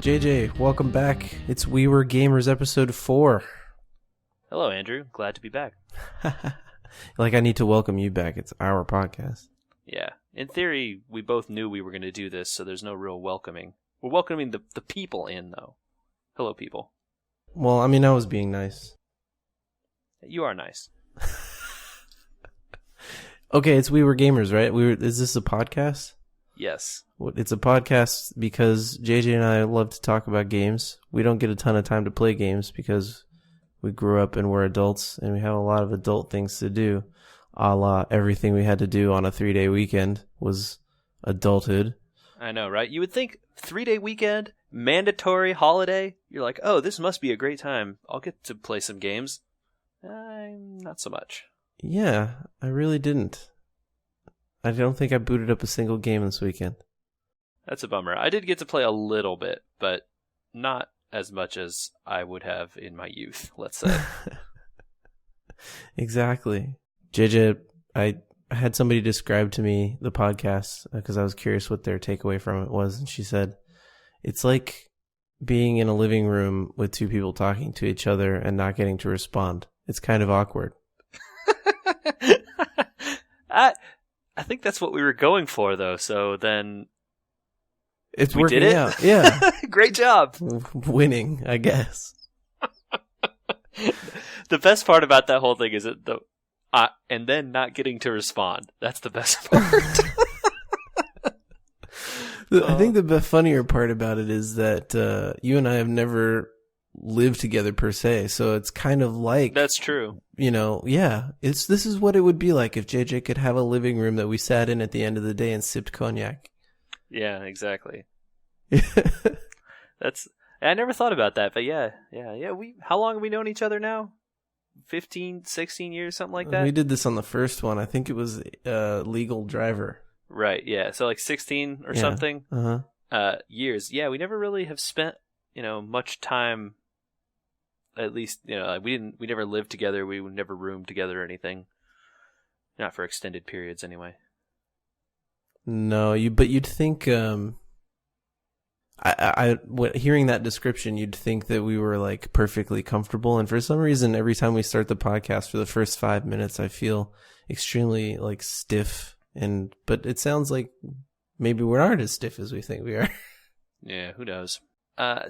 JJ, welcome back. It's We Were Gamers episode 4. Hello, Andrew. Glad to be back. Like I need to welcome you back. It's our podcast. Yeah. In theory, we both knew we were going to do this, so there's no real welcoming. We're welcoming the people in, though. Hello, people. Well, I mean, I was being nice. You are nice. Okay, it's We Were Gamers, right? Is this a podcast? Yes. It's a podcast because JJ and I love to talk about games. We don't get a ton of time to play games because we grew up and we're adults and we have a lot of adult things to do. A la everything we had to do on a 3-day weekend was adulthood. I know, right? You would think 3-day weekend, mandatory holiday. You're like, oh, this must be a great time. I'll get to play some games. Not so much. Yeah, I really didn't. I don't think I booted up a single game this weekend. That's a bummer. I did get to play a little bit, but not as much as I would have in my youth, let's say. Exactly. JJ, I had somebody describe to me the podcast because I was curious what their takeaway from it was, and she said, it's like being in a living room with two people talking to each other and not getting to respond. It's kind of awkward. I think that's what we were going for, though. So then it's we working did it? out. Yeah. Great job. Winning, I guess. The best part about that whole thing is and then not getting to respond. That's the best part. I think the funnier part about it is that you and I have never lived together per se, so it's kind of like that's true. You know, yeah. This is what it would be like if JJ could have a living room that we sat in at the end of the day and sipped cognac. Yeah, exactly. I never thought about that, but yeah. How long have we known each other now? 15, 16 years, something like that? We did this on the first one. I think it was Legal Driver. Right, yeah. So like 16 or something. Uh-huh. Years. Yeah, we never really have spent, much time. At least, we never lived together. We never roomed together or anything. Not for extended periods, anyway. No, but you'd think, hearing that description, you'd think that we were like perfectly comfortable. And for some reason, every time we start the podcast for the first 5 minutes, I feel extremely like stiff. But it sounds like maybe we aren't as stiff as we think we are. Yeah, who knows?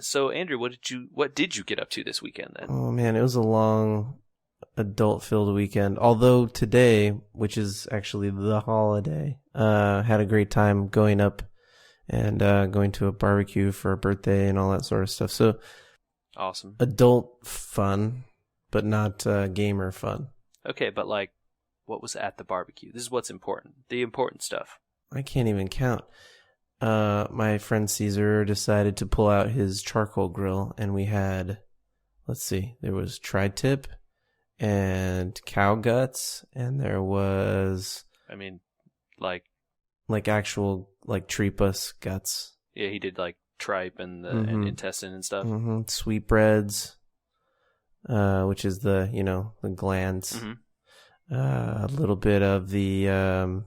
So Andrew, what did you get up to this weekend then? Oh man, it was a long adult-filled weekend. Although today, which is actually the holiday, had a great time going up and going to a barbecue for a birthday and all that sort of stuff. So awesome. Adult fun, but not gamer fun. Okay, but like, what was at the barbecue? This is what's important. The important stuff. I can't even count. My friend Caesar decided to pull out his charcoal grill, and we had, let's see, there was tri-tip and cow guts, and there was, like actual like tripas guts. Yeah, he did like tripe and the and intestine and stuff. Mm-hmm. Sweetbreads, which is the glands. Mm-hmm. A little bit of the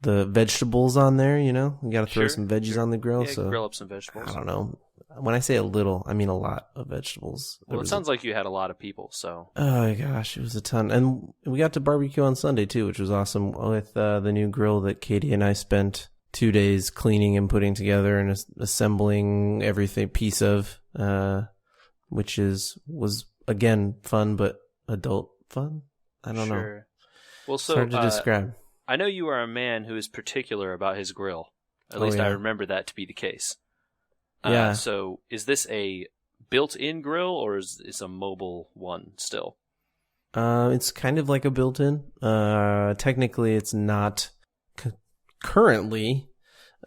vegetables on there, you got to throw some veggies on the grill. Yeah, so grill up some vegetables. I don't know. When I say a little, I mean a lot of vegetables. Well, it sounds like you had a lot of people, so. Oh my gosh, it was a ton. And we got to barbecue on Sunday too, which was awesome with the new grill that Katie and I spent 2 days cleaning and putting together and assembling everything piece of, which was again fun, but adult fun. I don't know. Well, so it's hard to describe. I know you are a man who is particular about his grill. At least I remember that to be the case. Yeah. So is this a built-in grill or is this a mobile one still? It's kind of like a built-in. Technically, it's not currently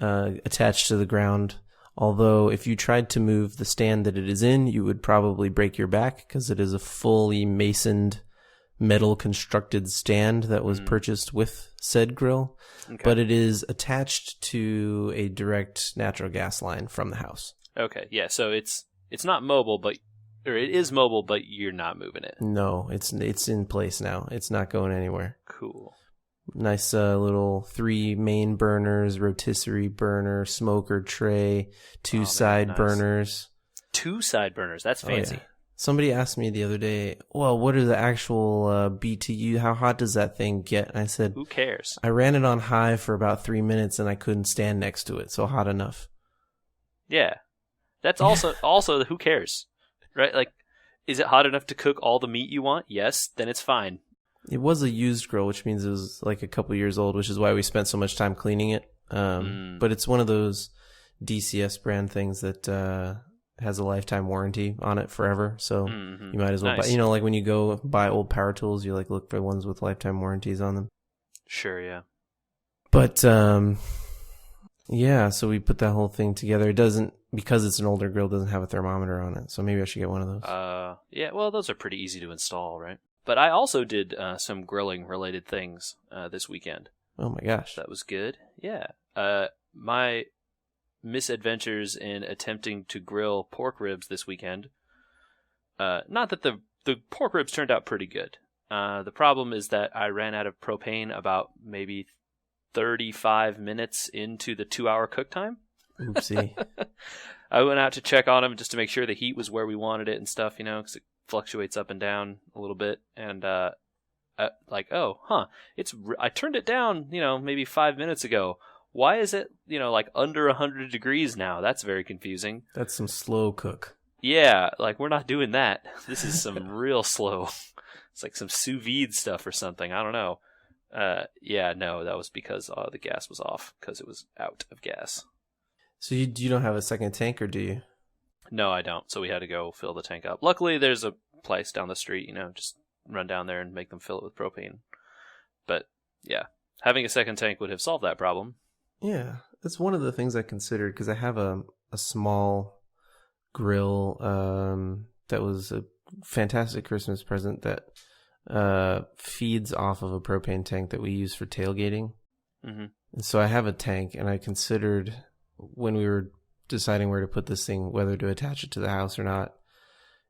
attached to the ground. Although, if you tried to move the stand that it is in, you would probably break your back because it is a fully masoned metal constructed stand that was purchased with said grill. Okay. But it is attached to a direct natural gas line from the house. Okay, yeah, so it's not mobile, or it is mobile, but you're not moving it. No, it's in place now. It's not going anywhere. Cool. Nice little 3 main burners, rotisserie burner, smoker tray, 2 side nice. burners. 2 side burners. That's fancy. Oh, yeah. Somebody asked me the other day, well, what are the actual BTU? How hot does that thing get? And I said, who cares? I ran it on high for about 3 minutes and I couldn't stand next to it, so hot enough. Yeah. That's also who cares? Right? Like, is it hot enough to cook all the meat you want? Yes, then it's fine. It was a used grill, which means it was like a couple years old, which is why we spent so much time cleaning it. But it's one of those DCS brand things that has a lifetime warranty on it forever. So you might as well buy, like when you go buy old power tools, you like look for ones with lifetime warranties on them. Sure, yeah. But yeah, so we put that whole thing together. It doesn't, because it's an older grill, doesn't have a thermometer on it. So maybe I should get one of those. Yeah, well, those are pretty easy to install, right? But I also did some grilling related things this weekend. Oh my gosh. That was good. Yeah. My misadventures in attempting to grill pork ribs this weekend. Not that the pork ribs turned out pretty good. The problem is that I ran out of propane about maybe 35 minutes into the 2-hour cook time. Oopsie. I went out to check on them just to make sure the heat was where we wanted it and stuff, because it fluctuates up and down a little bit. And I turned it down, maybe 5 minutes ago. Why is it, like under 100 degrees now? That's very confusing. That's some slow cook. Yeah, like we're not doing that. This is some real slow. It's like some sous vide stuff or something. I don't know. Yeah, no, that was because the gas was off because it was out of gas. So you don't have a second tank, or do you? No, I don't. So we had to go fill the tank up. Luckily, there's a place down the street, just run down there and make them fill it with propane. But yeah, having a second tank would have solved that problem. Yeah, that's one of the things I considered, because I have a small grill that was a fantastic Christmas present that feeds off of a propane tank that we use for tailgating. Mm-hmm. And so I have a tank, and I considered when we were deciding where to put this thing, whether to attach it to the house or not,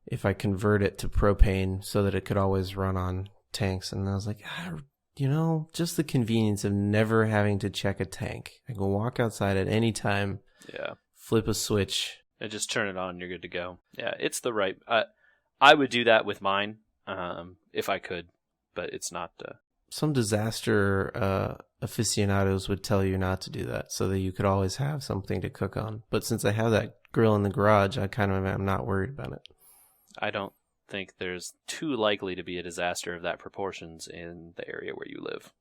if I convert it to propane so that it could always run on tanks. And I was like, just the convenience of never having to check a tank. I can walk outside at any time, flip a switch, and just turn it on and you're good to go. Yeah, it's the right... I would do that with mine if I could, but it's not... Some disaster aficionados would tell you not to do that so that you could always have something to cook on. But since I have that grill in the garage, I kind of am not worried about it. I don't think there's too likely to be a disaster of that proportions in the area where you live.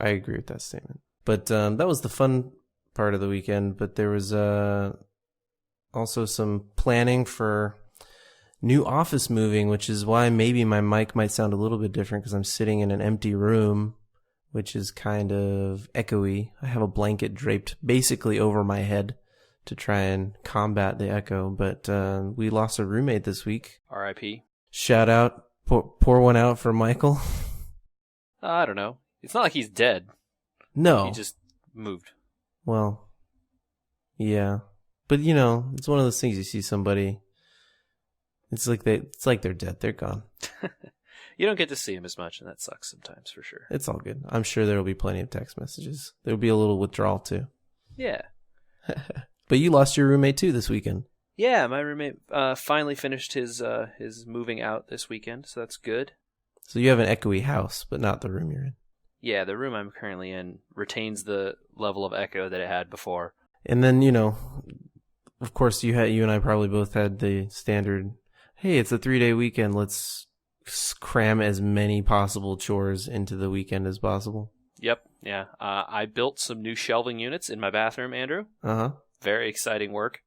I agree with that statement. But that was the fun part of the weekend. But there was also some planning for new office moving, which is why maybe my mic might sound a little bit different, because I'm sitting in an empty room, which is kind of echoey. I have a blanket draped basically over my head to try and combat the echo. But we lost a roommate this week. R.I.P. Shout out. Pour one out for Michael. I don't know. It's not like he's dead. No. He just moved. Well, yeah. But, it's one of those things, you see somebody... It's like they're dead. They're gone. You don't get to see him as much, and that sucks sometimes, for sure. It's all good. I'm sure there will be plenty of text messages. There will be a little withdrawal, too. Yeah. But you lost your roommate, too, this weekend. Yeah, my roommate finally finished his moving out this weekend, so that's good. So you have an echoey house, but not the room you're in. Yeah, the room I'm currently in retains the level of echo that it had before. And then, of course, you and I probably both had the standard... Hey, it's a 3-day weekend. Let's cram as many possible chores into the weekend as possible. Yep. Yeah. I built some new shelving units in my bathroom, Andrew. Uh-huh. Very exciting work.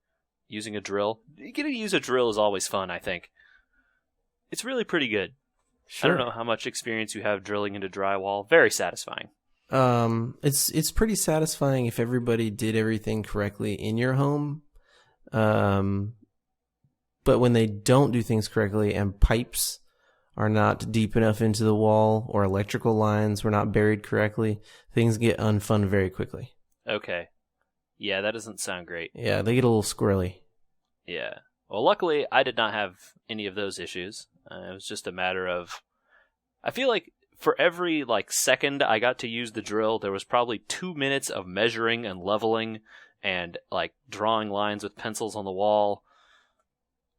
Using a drill. Getting to use a drill is always fun, I think. It's really pretty good. Sure. I don't know how much experience you have drilling into drywall. Very satisfying. It's pretty satisfying if everybody did everything correctly in your home. But when they don't do things correctly and pipes are not deep enough into the wall or electrical lines were not buried correctly, things get unfun very quickly. Okay. Yeah, that doesn't sound great. Yeah, they get a little squirrely. Yeah. Well, luckily, I did not have any of those issues. It was just a matter of... I feel like for every like second I got to use the drill, there was probably 2 minutes of measuring and leveling and like drawing lines with pencils on the wall.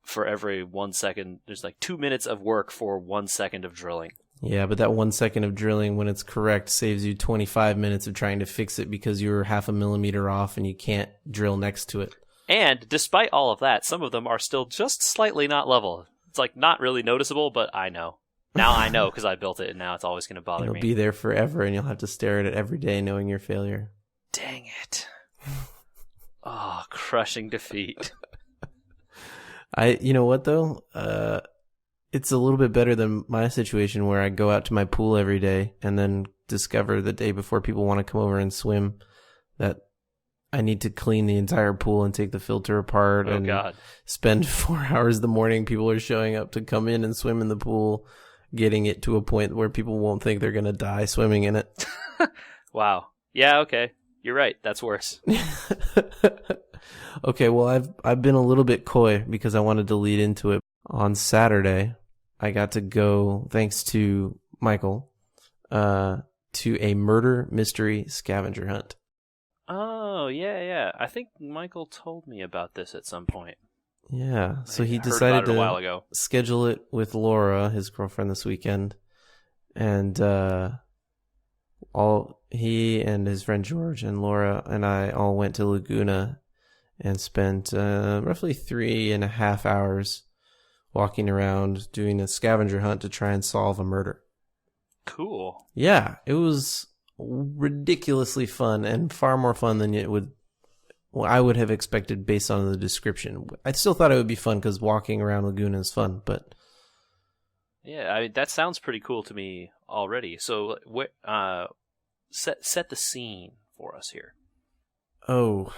For every 1 second, there's like 2 minutes of work for 1 second of drilling. Yeah, but that 1 second of drilling, when it's correct, saves you 25 minutes of trying to fix it because you're half a millimeter off and you can't drill next to it. And despite all of that, some of them are still just slightly not level. It's like not really noticeable, but I know. Now I know because I built it, and now it's always going to bother me. It'll be there forever, and you'll have to stare at it every day knowing your failure. Dang it. Oh, crushing defeat. You know what, though? It's a little bit better than my situation where I go out to my pool every day and then discover the day before people want to come over and swim that I need to clean the entire pool and take the filter apart spend 4 hours the morning. People are showing up to come in and swim in the pool, getting it to a point where people won't think they're going to die swimming in it. Wow. Yeah, okay. You're right. That's worse. Okay, well, I've been a little bit coy because I wanted to lead into it. On Saturday, I got to go, thanks to Michael, to a murder mystery scavenger hunt. Oh, yeah. I think Michael told me about this at some point. Yeah, so he heard decided about it a while to ago. schedule it with Laura, his girlfriend, this weekend. And he and his friend George and Laura and I all went to Laguna and spent roughly 3.5 hours walking around doing a scavenger hunt to try and solve a murder. Cool. Yeah, it was ridiculously fun and far more fun than I would have expected based on the description. I still thought it would be fun because walking around Laguna is fun, but yeah, I mean, that sounds pretty cool to me already. So, set the scene for us here. Oh,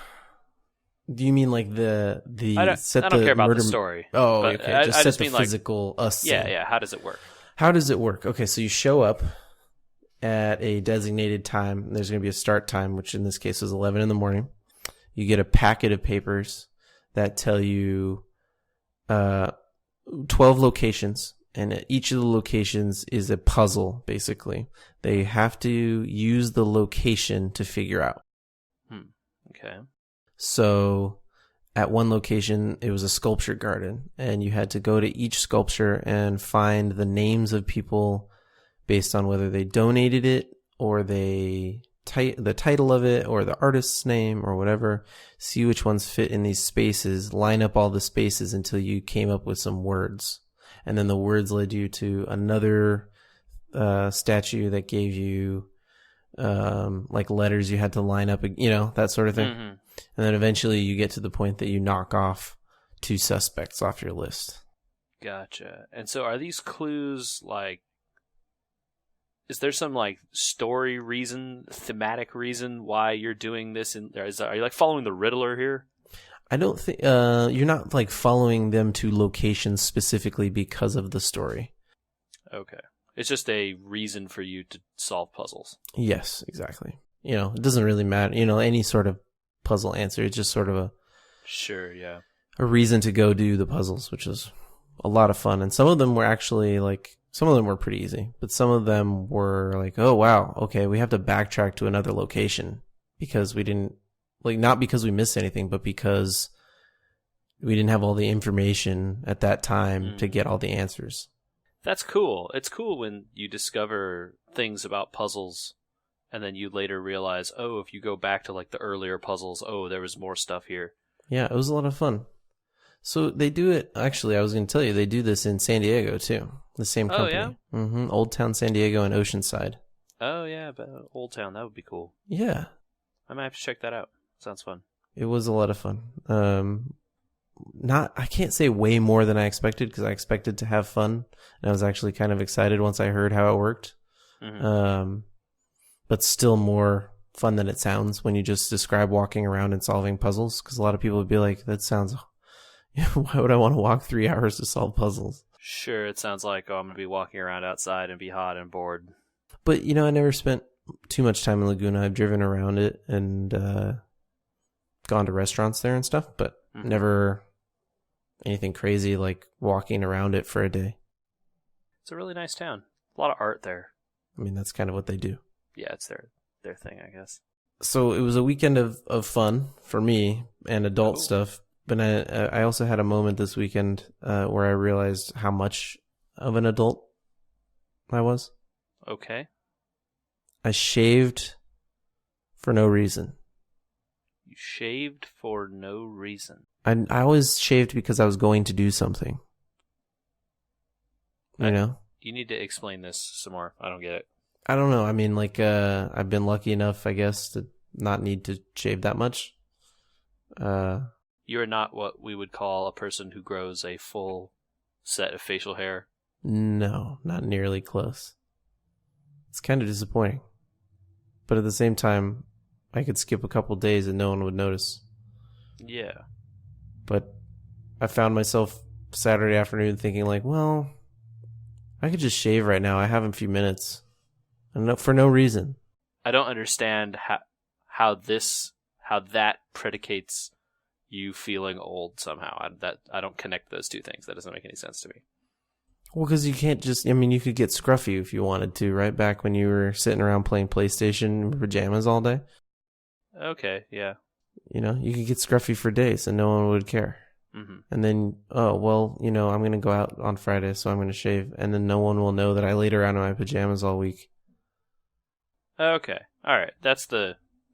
do you mean like the I don't care about the story. Oh, okay. Just set the mean physical us. Yeah. How does it work? How does it work? Okay, so you show up at a designated time. There's going to be a start time, which in this case is 11 in the morning. You get a packet of papers that tell you 12 locations, and at each of the locations is a puzzle, basically. They have to use the location to figure out. Okay. So at one location, it was a sculpture garden, and you had to go to each sculpture and find the names of people based on whether they donated it or the title of it or the artist's name or whatever. See which ones fit in these spaces, line up all the spaces until you came up with some words. And then the words led you to another statue that gave you like letters you had to line up, that sort of thing. Mm-hmm. And then eventually you get to the point that you knock off 2 suspects off your list. Gotcha. And so are these clues like, is there some like story reason, thematic reason why you're doing this? Are you like following the Riddler here? I don't think you're not like following them to locations specifically because of the story. Okay. It's just a reason for you to solve puzzles. Yes, exactly. It doesn't really matter. Any sort of puzzle answer. It's just sort of a reason to go do the puzzles, which is a lot of fun. And some of them were actually some of them were pretty easy, but some of them were like, oh wow, okay, we have to backtrack to another location because we didn't not because we missed anything, but because we didn't have all the information at that time to get all the answers. That's cool. It's cool when you discover things about puzzles and then you later realize, oh, if you go back to like the earlier puzzles, oh, there was more stuff here. Yeah, it was a lot of fun. So they do it, actually, I was going to tell you, they do this in San Diego too. The same company. Oh, yeah? Mm-hmm. Old Town San Diego and Oceanside. Oh, yeah, but Old Town, that would be cool. Yeah. I might have to check that out. Sounds fun. It was a lot of fun. I can't say way more than I expected because I expected to have fun. And I was actually kind of excited once I heard how it worked. Mm-hmm. But still more fun than it sounds when you just describe walking around and solving puzzles. Because a lot of people would be like, that sounds... why would I want to walk 3 hours to solve puzzles? Sure, it sounds like, I'm going to be walking around outside and be hot and bored. But, I never spent too much time in Laguna. I've driven around it and gone to restaurants there and stuff, but never anything crazy like walking around it for a day. It's a really nice town. A lot of art there. I mean, that's kind of what they do. Yeah, it's their thing, I guess. So it was a weekend of fun for me and adult Oh. stuff. But I also had a moment this weekend where I realized how much of an adult I was. Okay. I shaved for no reason. You shaved for no reason. I always shaved because I was going to do something. You know? You need to explain this some more. I don't get it. I don't know. I mean, like, I've been lucky enough, I guess, to not need to shave that much. You are not what we would call a person who grows a full set of facial hair. No, not nearly close. It's kind of disappointing. But at the same time, I could skip a couple days and no one would notice. Yeah. But I found myself Saturday afternoon thinking like, well, I could just shave right now. I have a few minutes. And for no reason. I don't understand how that predicates you feeling old somehow. I don't connect those two things. That doesn't make any sense to me. Well, because you can't just, I mean, you could get scruffy if you wanted to, right? Back when you were sitting around playing PlayStation in pajamas all day. Okay, yeah. You know, you could get scruffy for days and no one would care. Mm-hmm. And then, oh, well, you know, I'm going to go out on Friday, so I'm going to shave. And then no one will know that I laid around in my pajamas all week. Okay. All right.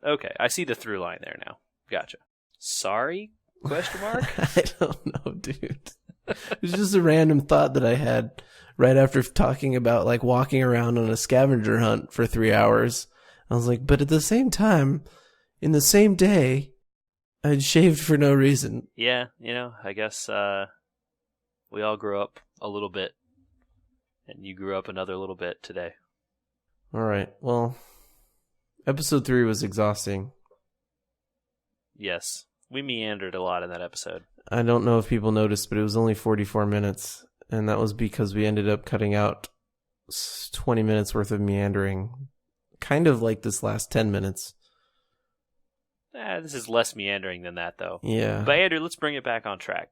Okay. I see the through line there now. Gotcha. Sorry? Question mark? I don't know, dude. It was just a random thought that I had right after talking about like walking around on a scavenger hunt for 3 hours. I was like, but at the same time, in the same day, I'd shaved for no reason. Yeah, I guess we all grew up a little bit, and you grew up another little bit today. All right. Well, episode 3 was exhausting. Yes. We meandered a lot in that episode. I don't know if people noticed, but it was only 44 minutes, and that was because we ended up cutting out 20 minutes worth of meandering, kind of like this last 10 minutes. This is less meandering than that, though. Yeah. But Andrew, let's bring it back on track.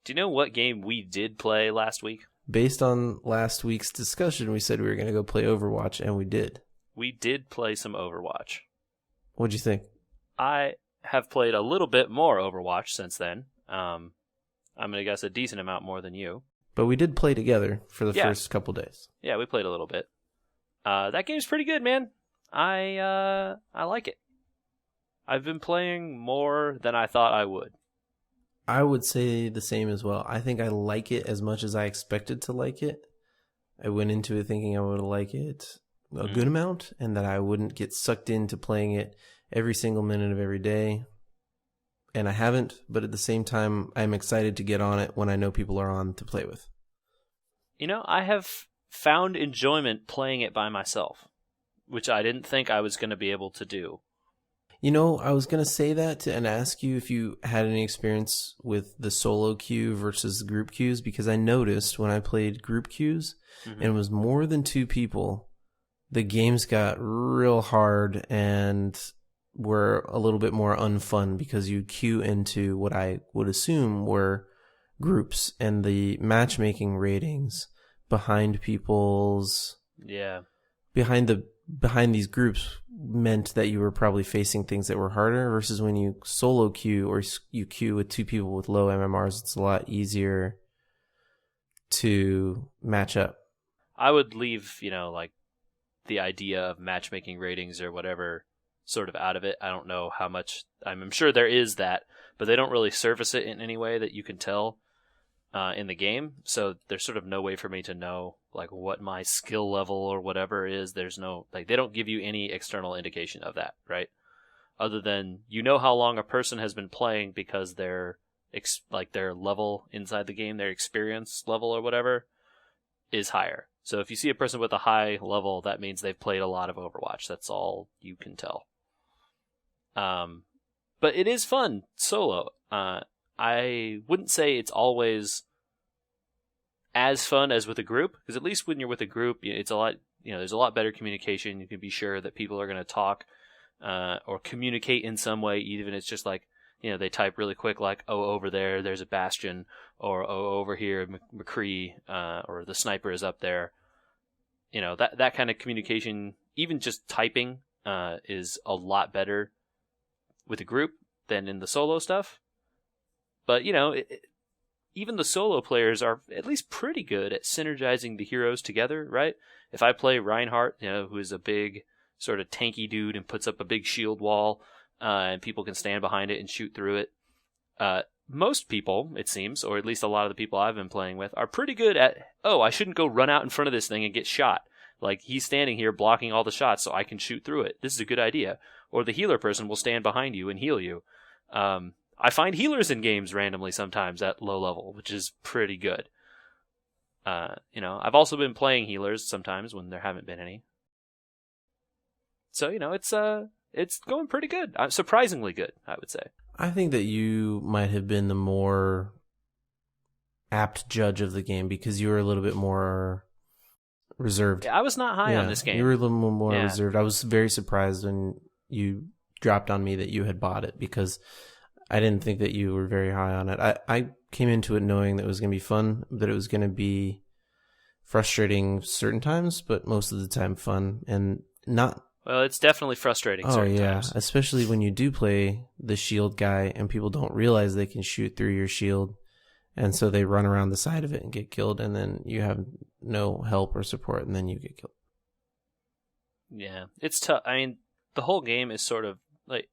Do you know what game we did play last week? Based on last week's discussion, we said we were going to go play Overwatch, and we did. We did play some Overwatch. What'd you think? I have played a little bit more Overwatch since then. I'm going to guess a decent amount more than you. But we did play together for the first couple days. Yeah, we played a little bit. That game's pretty good, man. I like it. I've been playing more than I thought I would. I would say the same as well. I think I like it as much as I expected to like it. I went into it thinking I would like it a good amount and that I wouldn't get sucked into playing it every single minute of every day. And I haven't, but at the same time, I'm excited to get on it when I know people are on to play with. I have found enjoyment playing it by myself, which I didn't think I was going to be able to do. I was going to say that and ask you if you had any experience with the solo queue versus group queues, because I noticed when I played group queues and it was more than 2 people, the games got real hard and were a little bit more unfun because you queue into what I would assume were groups, and the matchmaking ratings behind behind these groups meant that you were probably facing things that were harder, versus when you solo queue or you queue with 2 people with low MMRs, it's a lot easier to match up. I would leave, like the idea of matchmaking ratings or whatever sort of out of it. I don't know how much, I'm sure there is that, but they don't really surface it in any way that you can tell in the game. So there's sort of no way for me to know like what my skill level or whatever is. There's no, like, they don't give you any external indication of that, right? Other than how long a person has been playing because their level inside the game, their experience level or whatever is higher. So if you see a person with a high level, that means they've played a lot of Overwatch. That's all you can tell. But it is fun solo. I wouldn't say it's always as fun as with a group, because at least when you're with a group, it's a lot. There's a lot better communication. You can be sure that people are going to talk or communicate in some way, even if it's just like they type really quick, like, oh, over there's a Bastion, or oh, over here McCree, or the sniper is up there. that kind of communication, even just typing, is a lot better with a group than in the solo stuff. But, even the solo players are at least pretty good at synergizing the heroes together, right? If I play Reinhardt, who is a big sort of tanky dude and puts up a big shield wall, and people can stand behind it and shoot through it, most people, it seems, or at least a lot of the people I've been playing with, are pretty good at, I shouldn't go run out in front of this thing and get shot. Like, he's standing here blocking all the shots so I can shoot through it. This is a good idea. Or the healer person will stand behind you and heal you. I find healers in games randomly sometimes at low level, which is pretty good. I've also been playing healers sometimes when there haven't been any. So, it's going pretty good. Surprisingly good, I would say. I think that you might have been the more apt judge of the game because you were a little bit more reserved. Yeah, I was not high on this game. You were a little more reserved. I was very surprised when you dropped on me that you had bought it because I didn't think that you were very high on it. I came into it knowing that it was going to be fun, that it was going to be frustrating certain times, but most of the time fun and not... Well, it's definitely frustrating certain times. Especially when you do play the shield guy and people don't realize they can shoot through your shield, and so they run around the side of it and get killed, and then you have no help or support, and then you get killed. Yeah, it's tough. I mean, the whole game is sort of like,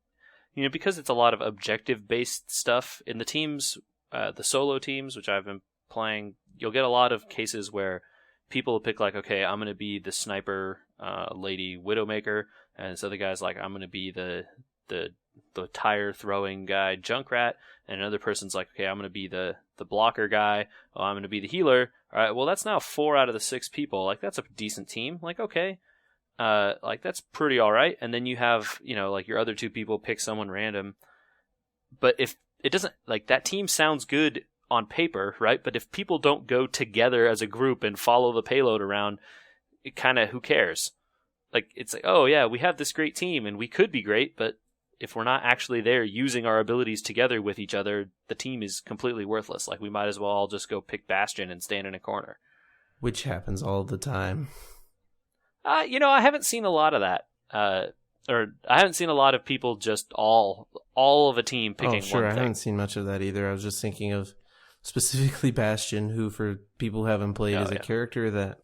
because it's a lot of objective-based stuff in the teams, the solo teams, which I've been playing, you'll get a lot of cases where people will pick like, okay, I'm going to be the sniper lady Widowmaker, and so the guy's like, I'm going to be the tire throwing guy Junkrat, and another person's like, okay, I'm going to be the blocker guy, I'm going to be the healer. All right, well, that's now 4 out of the 6 people. Like, that's a decent team. Like, okay. Like, that's pretty all right. And then you have, like, your other 2 people pick someone random. But if it doesn't, like, that team sounds good on paper, right? But if people don't go together as a group and follow the payload around, it kind of, who cares? Like, it's like, oh yeah, we have this great team and we could be great, but if we're not actually there using our abilities together with each other, the team is completely worthless. Like, we might as well all just go pick Bastion and stand in a corner. Which happens all the time. I haven't seen a lot of that. Or I haven't seen a lot of people just all of a team picking one thing. I haven't seen much of that either. I was just thinking of specifically Bastion, who, for people who haven't played, is a character that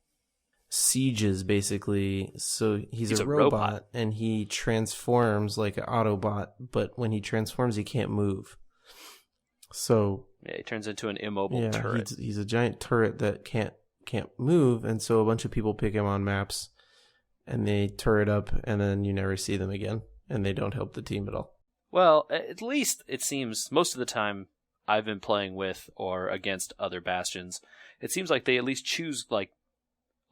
sieges, basically. So he's a robot, and he transforms like an Autobot, but when he transforms, he can't move. So yeah, he turns into an immobile turret. He's a giant turret that can't move, and so a bunch of people pick him on maps, and they turret up, and then you never see them again, and they don't help the team at all. Well, at least it seems most of the time I've been playing with or against other Bastions, it seems like they at least choose, like,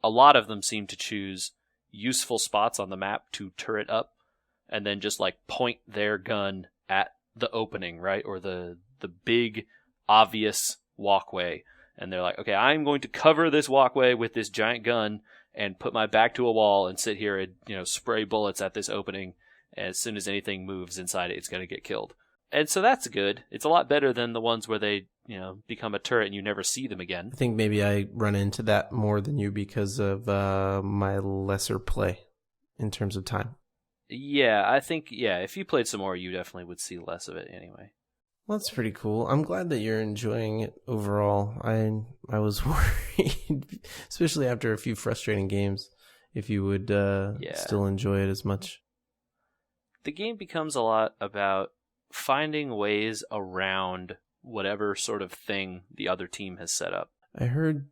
a lot of them seem to choose useful spots on the map to turret up, and then just, like, point their gun at the opening, right? Or the big, obvious walkway. And they're like, okay, I'm going to cover this walkway with this giant gun and put my back to a wall and sit here and, spray bullets at this opening. And as soon as anything moves inside it, it's going to get killed. And so that's good. It's a lot better than the ones where they, become a turret and you never see them again. I think maybe I run into that more than you because of my lesser play in terms of time. Yeah, I think, if you played some more, you definitely would see less of it anyway. Well, that's pretty cool. I'm glad that you're enjoying it overall. I was worried, especially after a few frustrating games, if you would still enjoy it as much. The game becomes a lot about finding ways around whatever sort of thing the other team has set up. I heard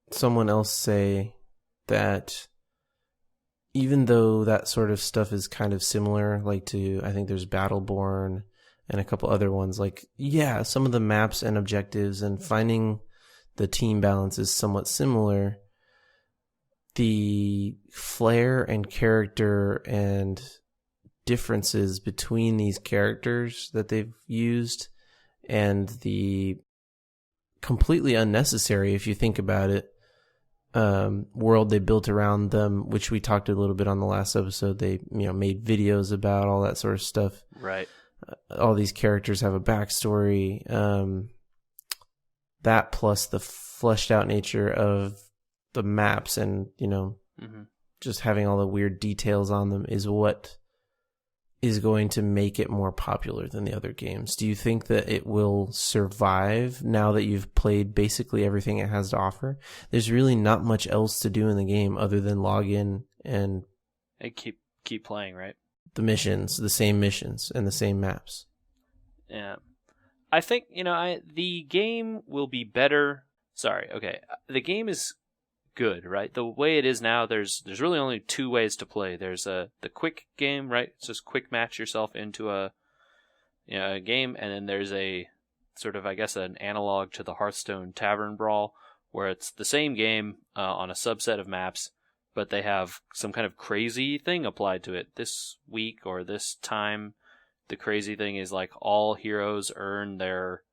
someone else say that even though that sort of stuff is kind of similar, like to, I think there's Battleborn and a couple other ones, like, yeah, some of the maps and objectives and finding the team balance is somewhat similar. The flair and character and differences between these characters that they've used and the completely unnecessary, if you think about it, world they built around them, which we talked a little bit on the last episode. They made videos about all that sort of stuff. Right. All these characters have a backstory. That plus the fleshed out nature of the maps and Mm-hmm. Just having all the weird details on them is what is going to make it more popular than the other games. Do you think that it will survive now that you've played basically everything it has to offer? There's really not much else to do in the game other than log in and keep playing, right? The missions, the same missions and the same maps. Yeah. I think, the game will be better. Sorry, okay. The game is good, right? The way it is now, there's really only two ways to play. There's the quick game, right? It's just quick match yourself into a game, and then there's a sort of, I guess, an analog to the Hearthstone Tavern Brawl, where it's the same game on a subset of maps, but they have some kind of crazy thing applied to it. This week or this time, the crazy thing is like all heroes earn their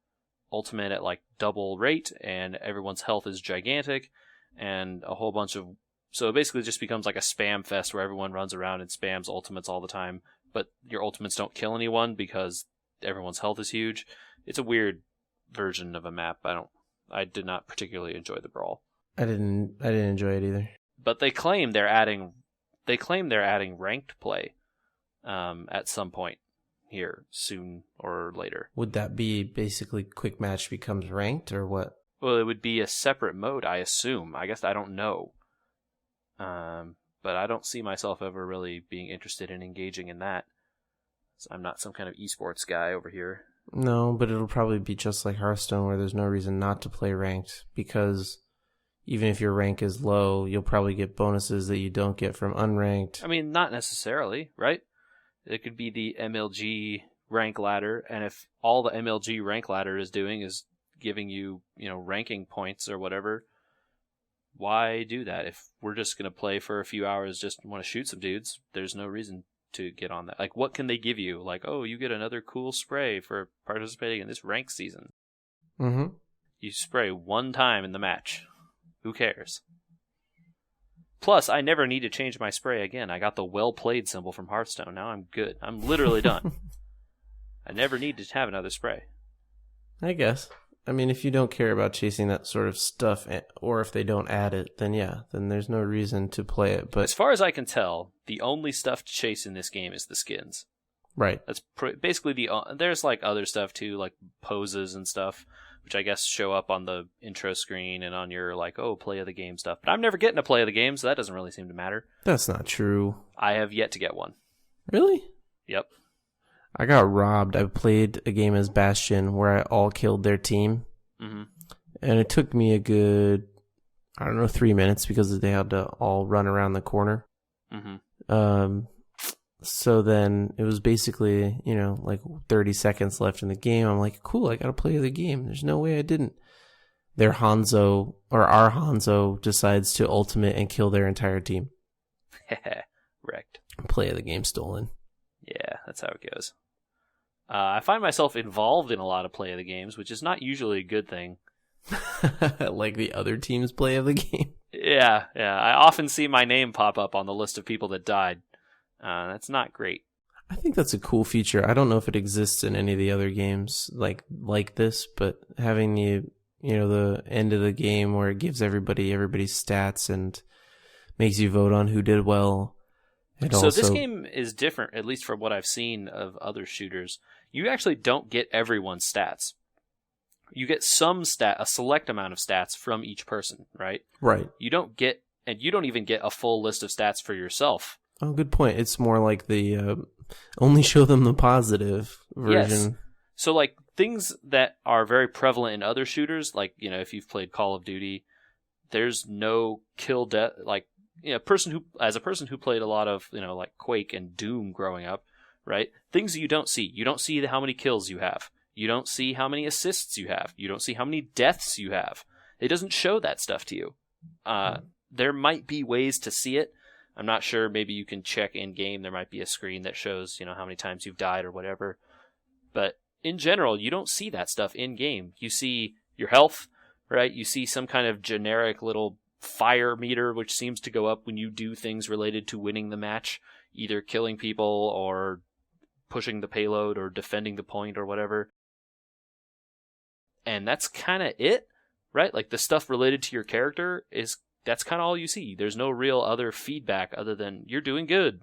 ultimate at like double rate, and everyone's health is gigantic. And a whole bunch of... So it basically just becomes like a spam fest where everyone runs around and spams ultimates all the time, but your ultimates don't kill anyone because everyone's health is huge. It's a weird version of a map. I did not particularly enjoy the brawl. I didn't enjoy it either. But they claim they're adding ranked play at some point here, soon or later. Would that be basically quick match becomes ranked or what? Well, it would be a separate mode, I assume. I guess I don't know. But I don't see myself ever really being interested in engaging in that. So I'm not some kind of esports guy over here. No, but it'll probably be just like Hearthstone where there's no reason not to play ranked, because even if your rank is low, you'll probably get bonuses that you don't get from unranked. I mean, not necessarily, right? It could be the MLG rank ladder, and if all the MLG rank ladder is doing is giving you, ranking points or whatever, why do that? If we're just going to play for a few hours, just want to shoot some dudes, there's no reason to get on that. Like, what can they give you? Like, oh, you get another cool spray for participating in this rank season. Mm-hmm. You spray one time in the match. Who cares? Plus, I never need to change my spray again. I got the well played symbol from Hearthstone. Now I'm good. I'm literally done. I never need to have another spray. I guess. I mean, if you don't care about chasing that sort of stuff, or if they don't add it, then there's no reason to play it. But as far as I can tell, the only stuff to chase in this game is the skins. Right. That's basically there's like other stuff too, like poses and stuff, which I guess show up on the intro screen and on your play of the game stuff. But I'm never getting a play of the game, so that doesn't really seem to matter. That's not true. I have yet to get one. Really? Yep. I got robbed. I played a game as Bastion where I all killed their team. Mm-hmm. And it took me a good, 3 minutes because they had to all run around the corner. Mm-hmm. So then it was basically, 30 seconds left in the game. I'm like, cool, I got to play the game. There's no way I didn't. Our Hanzo decides to ultimate and kill their entire team. Wrecked. Play of the game stolen. Yeah, that's how it goes. I find myself involved in a lot of play of the games, which is not usually a good thing. Like the other team's play of the game? Yeah. I often see my name pop up on the list of people that died. That's not great. I think that's a cool feature. I don't know if it exists in any of the other games like this, but having the end of the game where it gives everybody's stats and makes you vote on who did well. So this game is different, at least from what I've seen of other shooters. You actually don't get everyone's stats. You get a select amount of stats from each person, right? Right. You don't even get a full list of stats for yourself. Oh, good point. It's more like the only show them the positive version. Yes. So things that are very prevalent in other shooters, if you've played Call of Duty, there's no kill death, as a person who played a lot of, Quake and Doom growing up, right? Things you don't see. You don't see how many kills you have. You don't see how many assists you have. You don't see how many deaths you have. It doesn't show that stuff to you. There might be ways to see it. I'm not sure. Maybe you can check in game. There might be a screen that shows, how many times you've died or whatever. But in general, you don't see that stuff in game. You see your health, right? You see some kind of generic little fire meter, which seems to go up when you do things related to winning the match, either killing people or pushing the payload or defending the point or whatever. And that's kind of it, right? The stuff related to your character is that's kind of all you see. There's no real other feedback other than you're doing good,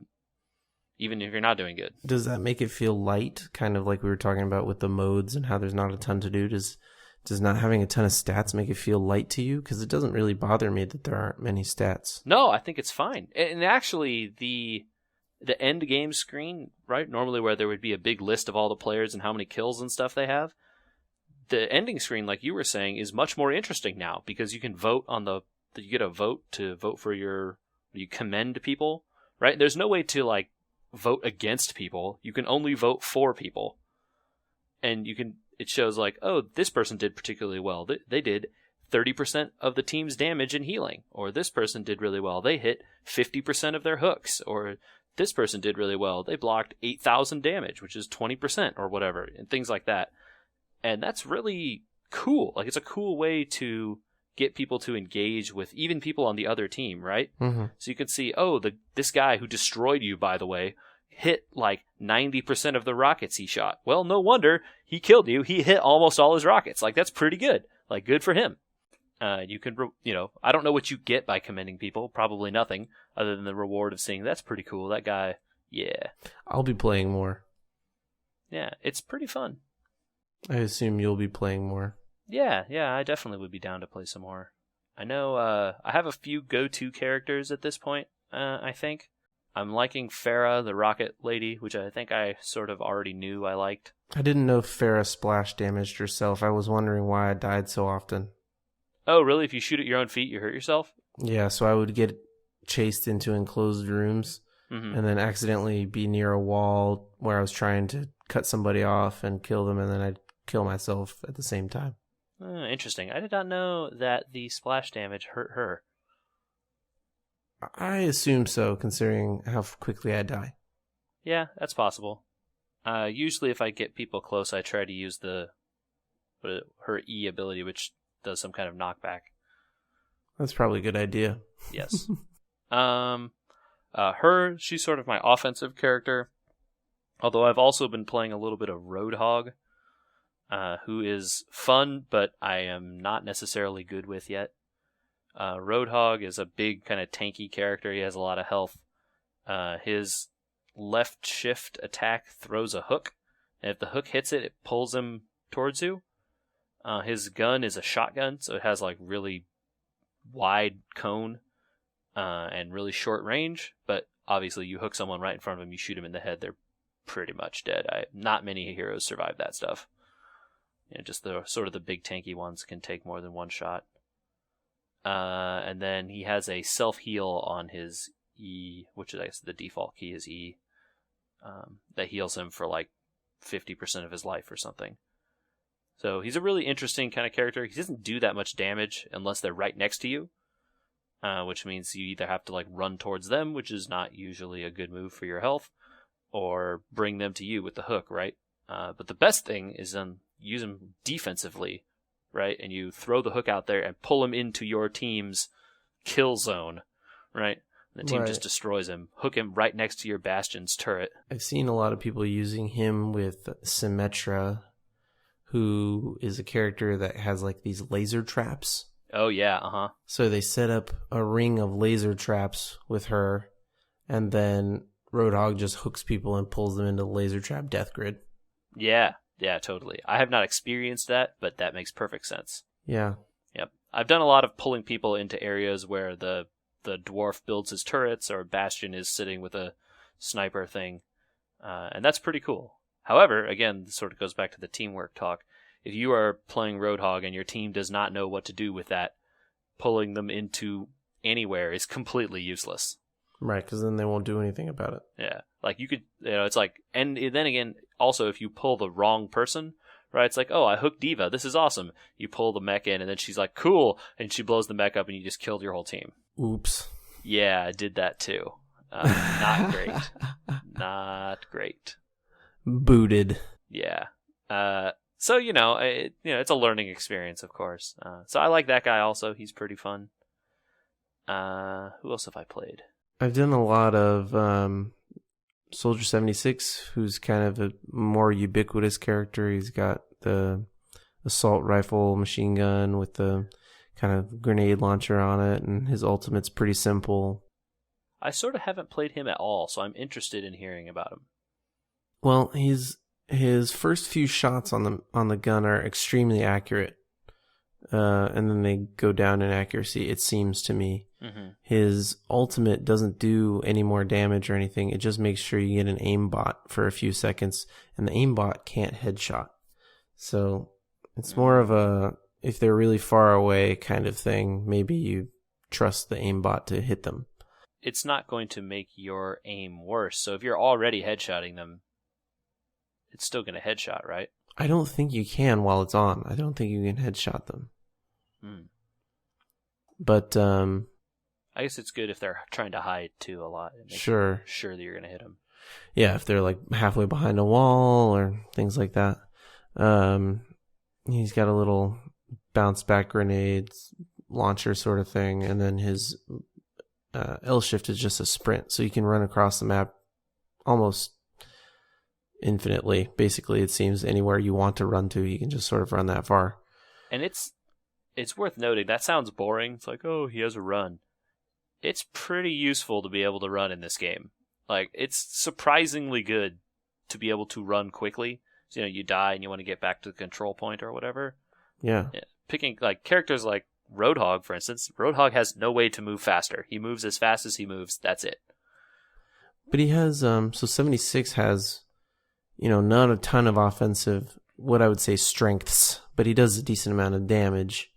even if you're not doing good. Does that make it feel light? Kind of like we were talking about with the modes and how there's not a ton to do. Does not having a ton of stats make it feel light to you? Because it doesn't really bother me that there aren't many stats. No, I think it's fine. And actually, the end game screen, right, normally where there would be a big list of all the players and how many kills and stuff they have, the ending screen, like you were saying, is much more interesting now because you can vote on you get a vote to vote for you commend people, right? There's no way to like vote against people. You can only vote for people. And it shows like, oh, this person did particularly well. They did 30% of the team's damage and healing. Or this person did really well. They hit 50% of their hooks. Or this person did really well. They blocked 8,000 damage, which is 20% or whatever, and things like that. And that's really cool. Like, it's a cool way to get people to engage with even people on the other team, right? Mm-hmm. So you can see, oh, this guy who destroyed you, by the way, hit like 90% of the rockets he shot. Well, no wonder he killed you. He hit almost all his rockets. Like, that's pretty good. Like, good for him. You can, I don't know what you get by commending people. Probably nothing other than the reward of seeing that's pretty cool. That guy, yeah. I'll be playing more. Yeah, it's pretty fun. I assume you'll be playing more. Yeah, I definitely would be down to play some more. I know I have a few go-to characters at this point, I think. I'm liking Farah, the rocket lady, which I think I sort of already knew I liked. I didn't know Farah splash damaged herself. I was wondering why I died so often. Oh, really? If you shoot at your own feet, you hurt yourself? Yeah, so I would get chased into enclosed rooms and then accidentally be near a wall where I was trying to cut somebody off and kill them, and then I'd kill myself at the same time. Interesting. I did not know that the splash damage hurt her. I assume so, considering how quickly I die. Yeah, that's possible. Usually if I get people close, I try to use her E ability, which does some kind of knockback. That's probably a good idea. Yes. She's sort of my offensive character, although I've also been playing a little bit of Roadhog, who is fun, but I am not necessarily good with yet. Roadhog is a big kind of tanky character. He has a lot of health. His left shift attack throws a hook, and if the hook hits it, it pulls him towards you. His gun is a shotgun, so it has like really wide cone and really short range, but obviously you hook someone right in front of him, you shoot him in the head, they're pretty much dead. Not many heroes survive that stuff. Just the sort of the big tanky ones can take more than one shot. And then he has a self-heal on his E, which is, I guess, the default key is E, that heals him for like 50% of his life or something. So he's a really interesting kind of character. He doesn't do that much damage unless they're right next to you, which means you either have to like run towards them, which is not usually a good move for your health, or bring them to you with the hook, right? But the best thing is use him defensively, right? And you throw the hook out there and pull him into your team's kill zone, right? The team just destroys him. Hook him right next to your Bastion's turret. I've seen a lot of people using him with Symmetra, who is a character that has like these laser traps. Oh, yeah, So they set up a ring of laser traps with her, and then Roadhog just hooks people and pulls them into the laser trap death grid. Yeah, totally. I have not experienced that, but that makes perfect sense. Yeah. Yep. I've done a lot of pulling people into areas where the dwarf builds his turrets, or Bastion is sitting with a sniper thing, and that's pretty cool. However, again, this sort of goes back to the teamwork talk. If you are playing Roadhog and your team does not know what to do with that, pulling them into anywhere is completely useless. Right, because then they won't do anything about it. Yeah, like you could, it's like, and then again, also if you pull the wrong person, right, it's like, oh, I hooked Diva, this is awesome. You pull the mech in, and then she's like, cool, and she blows the mech up, and you just killed your whole team. Oops. Yeah, I did that too. Not great. Not great. Booted. Yeah. So it's a learning experience, of course. So I like that guy also. He's pretty fun. Who else have I played? I've done a lot of Soldier 76, who's kind of a more ubiquitous character. He's got the assault rifle machine gun with the kind of grenade launcher on it, and his ultimate's pretty simple. I sort of haven't played him at all, so I'm interested in hearing about him. Well, his first few shots on the gun are extremely accurate, and then they go down in accuracy, it seems to me. Mm-hmm. His ultimate doesn't do any more damage or anything. It just makes sure you get an aimbot for a few seconds, and the aimbot can't headshot. So it's more of a, if they're really far away kind of thing, maybe you trust the aimbot to hit them. It's not going to make your aim worse. So if you're already headshotting them, it's still going to headshot, right? I don't think you can while it's on. I don't think you can headshot them. But I guess it's good if they're trying to hide too a lot. Sure that you're going to hit them. Yeah, if they're like halfway behind a wall or things like that. He's got a little bounce back grenades launcher sort of thing, and then his L shift is just a sprint, so you can run across the map almost infinitely. Basically, it seems anywhere you want to run to, you can just sort of run that far. And it's worth noting, that sounds boring. It's like, oh, he has a run. It's pretty useful to be able to run in this game. Like, it's surprisingly good to be able to run quickly. So, you die and you want to get back to the control point or whatever. Yeah. Picking like characters like Roadhog, for instance. Roadhog has no way to move faster. He moves as fast as he moves. That's it. But he has, so 76 has, not a ton of offensive, what I would say strengths, but he does a decent amount of damage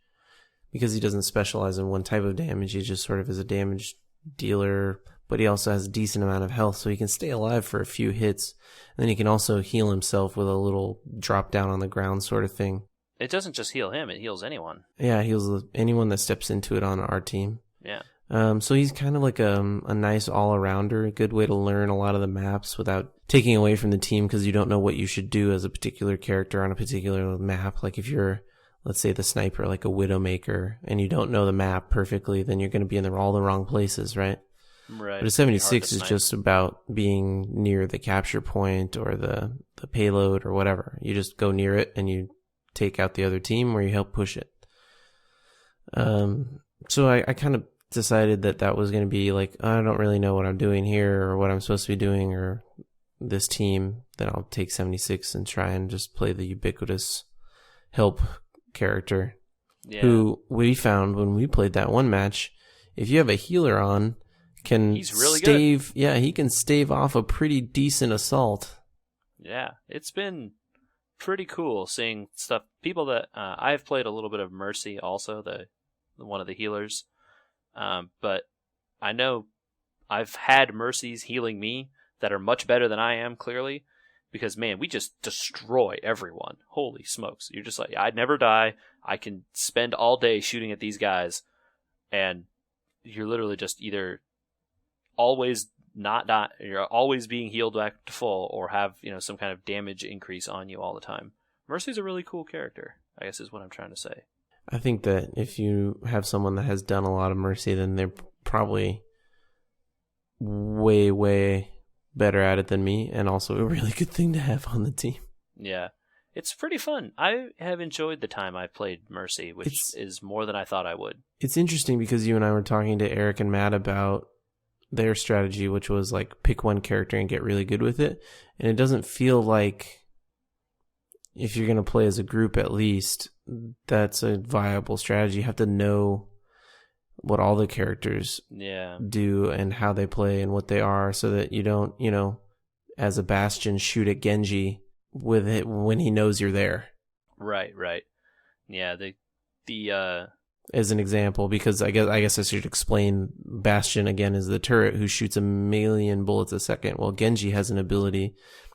because he doesn't specialize in one type of damage. He just sort of is a damage dealer, but he also has a decent amount of health, so he can stay alive for a few hits. And then he can also heal himself with a little drop down on the ground sort of thing. It doesn't just heal him, it heals anyone. Yeah, it heals anyone that steps into it on our team. Yeah. So he's kind of like a nice all-arounder, a good way to learn a lot of the maps without taking away from the team because you don't know what you should do as a particular character on a particular map. Like if you're, let's say, the sniper, like a Widowmaker, and you don't know the map perfectly, then you're going to be in all the wrong places, right? Right. But a 76 is just about being near the capture point or the payload or whatever. You just go near it and you take out the other team or you help push it. So I kind of decided that was going to be like, I don't really know what I'm doing here or what I'm supposed to be doing or this team. Then I'll take 76 and try and just play the ubiquitous help character. Yeah. Who we found when we played that one match, if you have a healer on, he's really good. Yeah, he can stave off a pretty decent assault. Yeah, it's been pretty cool seeing stuff. People that I've played a little bit of Mercy also, the one of the healers. But I know I've had Mercies healing me that are much better than I am, clearly, because, man, we just destroy everyone. Holy smokes. You're just like, I'd never die. I can spend all day shooting at these guys, and you're literally just either always not die, you're always being healed back to full, or have, some kind of damage increase on you all the time. Mercy's a really cool character, I guess is what I'm trying to say. I think that if you have someone that has done a lot of Mercy, then they're probably way, way better at it than me, and also a really good thing to have on the team. Yeah. It's pretty fun. I have enjoyed the time I've played Mercy, which is more than I thought I would. It's interesting because you and I were talking to Eric and Matt about their strategy, which was like pick one character and get really good with it. And it doesn't feel like, if you're going to play as a group at least, that's a viable strategy. You have to know what all the characters do and how they play and what they are, so that you don't, as a Bastion, shoot at Genji with it when he knows you're there. Right. Yeah, as an example, because I guess I should explain, Bastion again is the turret who shoots 1,000,000 bullets a second. Well, Genji has an ability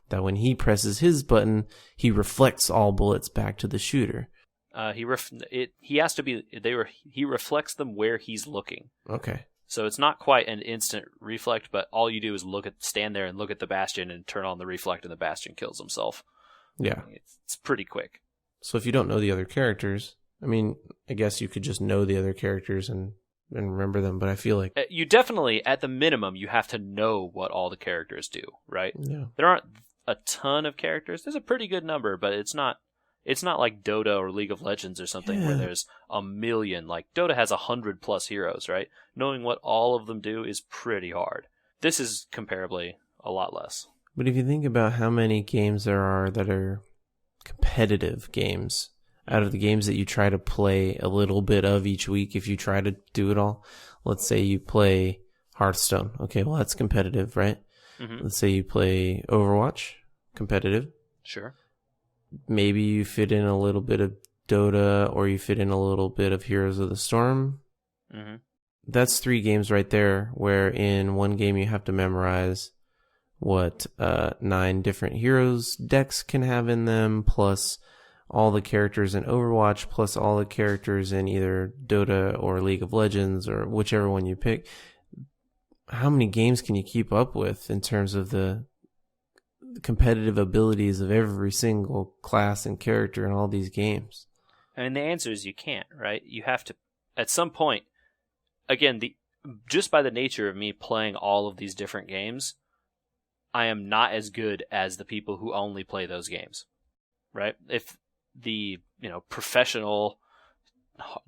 that when he presses his button, he reflects all bullets back to the shooter. He reflects them where he's looking. Okay. So it's not quite an instant reflect, but all you do is stand there and look at the Bastion and turn on the reflect, and the Bastion kills himself. Yeah. It's pretty quick. So if you don't know the other characters, I guess you could just know the other characters and remember them, but I feel like you definitely, at the minimum, you have to know what all the characters do, right? Yeah. There aren't a ton of characters. There's a pretty good number, but it's not It's not like Dota or League of Legends or something where there's a million. Like, Dota has 100+ heroes, right? Knowing what all of them do is pretty hard. This is comparably a lot less. But if you think about how many games there are that are competitive games, out of the games that you try to play a little bit of each week, if you try to do it all, let's say you play Hearthstone. Okay, well, that's competitive, right? Mm-hmm. Let's say you play Overwatch, competitive. Sure. Maybe you fit in a little bit of Dota, or you fit in a little bit of Heroes of the Storm. Mm-hmm. That's 3 games right there, where in one game you have to memorize what 9 different heroes decks can have in them, plus all the characters in Overwatch, plus all the characters in either Dota or League of Legends, or whichever one you pick. How many games can you keep up with in terms of the competitive abilities of every single class and character in all these games? I mean, the answer is you can't, right? You have to, at some point, again, just by the nature of me playing all of these different games, I am not as good as the people who only play those games, right? If the professional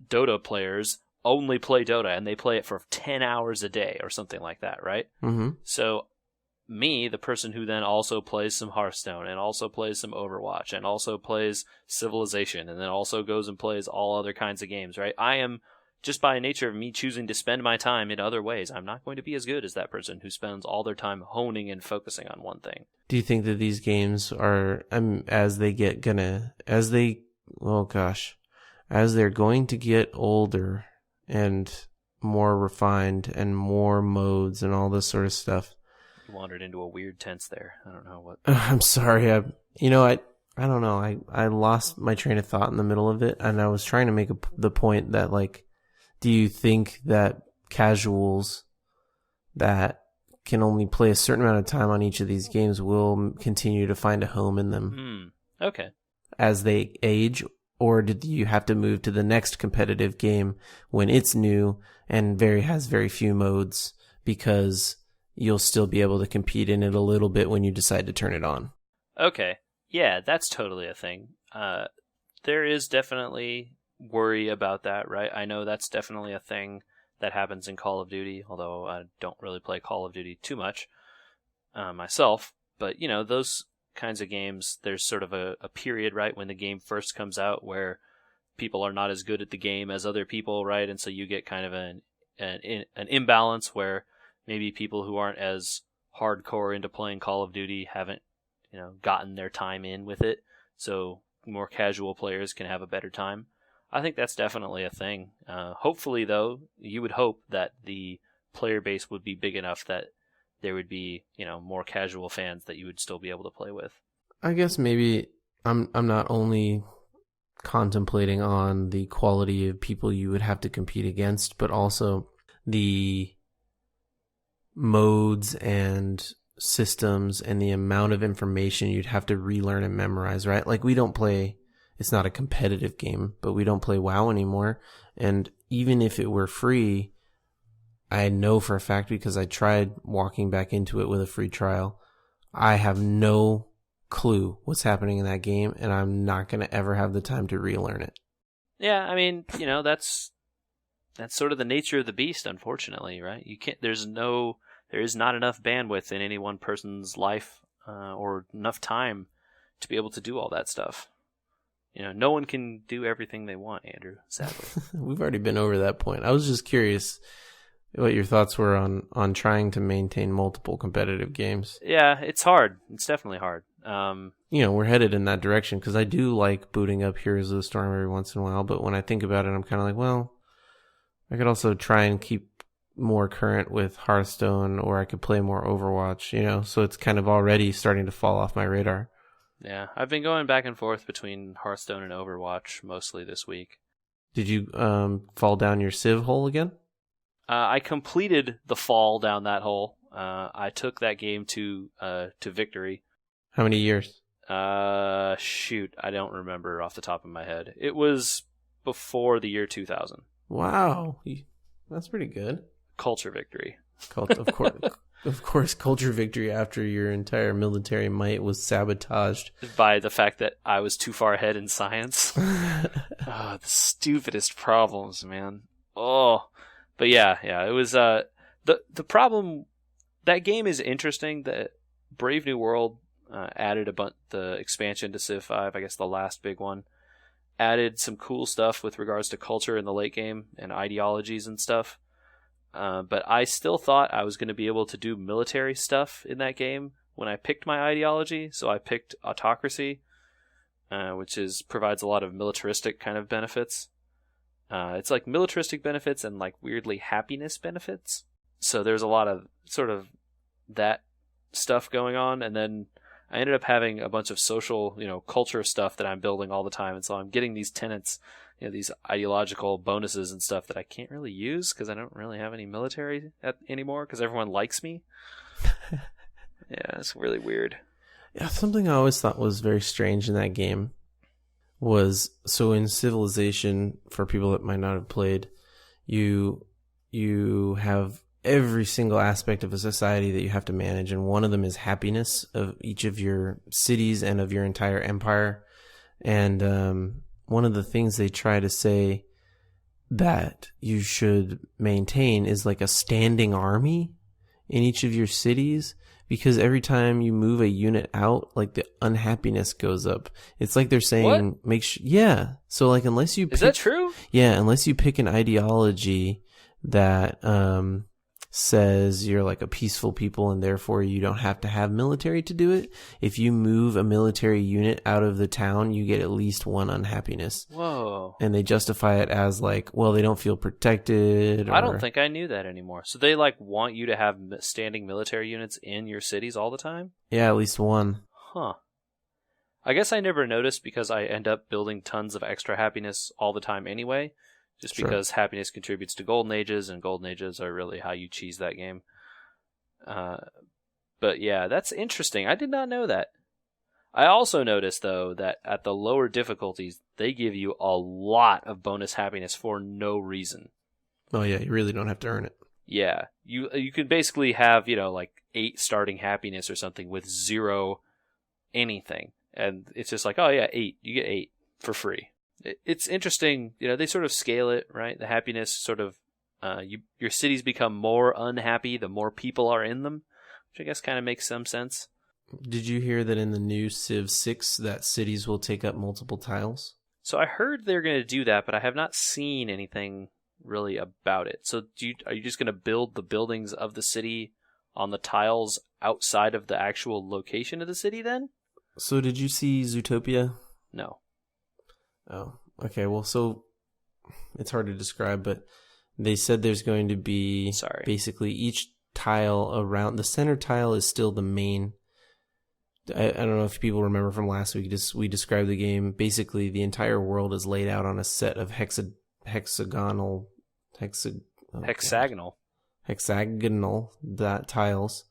Dota players only play Dota and they play it for 10 hours a day or something like that, right? Mm-hmm. So me, the person who then also plays some Hearthstone and also plays some Overwatch and also plays Civilization and then also goes and plays all other kinds of games, right? I am, just by nature of me choosing to spend my time in other ways, I'm not going to be as good as that person who spends all their time honing and focusing on one thing. Do you think that these games are, as they're going to get older and more refined and more modes and all this sort of stuff? You wandered into a weird tense there. I don't know what. I'm sorry. I don't know. I lost my train of thought in the middle of it, and I was trying to make the point that, like, do you think that casuals that can only play a certain amount of time on each of these games will continue to find a home in them Okay. as they age? Or did you have to move to the next competitive game when it's new and has very few modes, because you'll still be able to compete in it a little bit when you decide to turn it on? Okay. Yeah, that's totally a thing. There is definitely worry about that, right? I know that's definitely a thing that happens in Call of Duty, although I don't really play Call of Duty too much myself. But, those kinds of games, there's sort of a period, right, when the game first comes out where people are not as good at the game as other people, right? And so you get kind of an imbalance where maybe people who aren't as hardcore into playing Call of Duty haven't, gotten their time in with it. So more casual players can have a better time. I think that's definitely a thing. Hopefully, though, you would hope that the player base would be big enough that there would be, more casual fans that you would still be able to play with. I guess maybe I'm not only contemplating on the quality of people you would have to compete against, but also the modes and systems and the amount of information you'd have to relearn and memorize, right? Like, it's not a competitive game, but we don't play WoW anymore. And even if it were free, I know for a fact, because I tried walking back into it with a free trial, I have no clue what's happening in that game, and I'm not going to ever have the time to relearn it. Yeah, I mean, that's sort of the nature of the beast, unfortunately, right? There is not enough bandwidth in any one person's life or enough time to be able to do all that stuff. No one can do everything they want, Andrew, sadly. We've already been over that point. I was just curious what your thoughts were on trying to maintain multiple competitive games. Yeah, it's hard. It's definitely hard. We're headed in that direction, because I do like booting up Heroes of the Storm every once in a while, but when I think about it, I'm kind of like, well, I could also try and keep more current with Hearthstone, or I could play more Overwatch, so it's kind of already starting to fall off my radar. Yeah, I've been going back and forth between Hearthstone and Overwatch mostly this week. Did you fall down your Civ hole again? I completed the fall down that hole. I took that game to victory. How many years? Shoot, I don't remember off the top of my head. It was before the year 2000. Wow, that's pretty good. Culture victory. Of course, Of course, culture victory after your entire military might was sabotaged by the fact that I was too far ahead in science. The stupidest problems, man. Oh, but yeah, it was the problem. That game is interesting. The Brave New World added the expansion to Civ 5. I guess the last big one added some cool stuff with regards to culture in the late game and ideologies and stuff. But I still thought I was going to be able to do military stuff in that game when I picked my ideology. So I picked autocracy, which provides a lot of militaristic kind of benefits. It's like militaristic benefits and like weirdly happiness benefits. So there's a lot of sort of that stuff going on. And then I ended up having a bunch of social, culture stuff that I'm building all the time. And so I'm getting these tenets, these ideological bonuses and stuff that I can't really use because I don't really have any military anymore because everyone likes me. Yeah, it's really weird. Yeah, something I always thought was very strange in that game was, so in Civilization, for people that might not have played, you have every single aspect of a society that you have to manage, and one of them is happiness of each of your cities and of your entire empire. And one of the things they try to say that you should maintain is like a standing army in each of your cities, because every time you move a unit out, like the unhappiness goes up. It's like they're saying, yeah. So like, unless you Is that true? Yeah, unless you pick an ideology that says you're like a peaceful people and therefore you don't have to have military to do it. If you move a military unit out of the town, you get at least one unhappiness. Whoa. And they justify it as like, well, they don't feel protected. I don't think I knew that anymore. So they like want you to have standing military units in your cities all the time? Yeah, at least one. Huh. I guess I never noticed because I end up building tons of extra happiness all the time anyway. Just because happiness contributes to golden ages, and golden ages are really how you cheese that game. But yeah, that's interesting. I did not know that. I also noticed, though, that at the lower difficulties, they give you a lot of bonus happiness for no reason. Oh yeah, you really don't have to earn it. Yeah, you can basically have, like 8 starting happiness or something with 0 anything. And it's just like, oh yeah, 8. You get 8 for free. It's interesting, they sort of scale it, right? The happiness sort of, your cities become more unhappy the more people are in them, which I guess kind of makes some sense. Did you hear that in the new Civ 6 that cities will take up multiple tiles? So I heard they're going to do that, but I have not seen anything really about it. So are you just going to build the buildings of the city on the tiles outside of the actual location of the city then? So did you see Zootopia? No. Oh, okay. Well, so it's hard to describe, but they said there's going to be basically each tile around the center tile is still the main. I don't know if people remember from last week. We described the game. Basically, the entire world is laid out on a set of hexagonal tiles.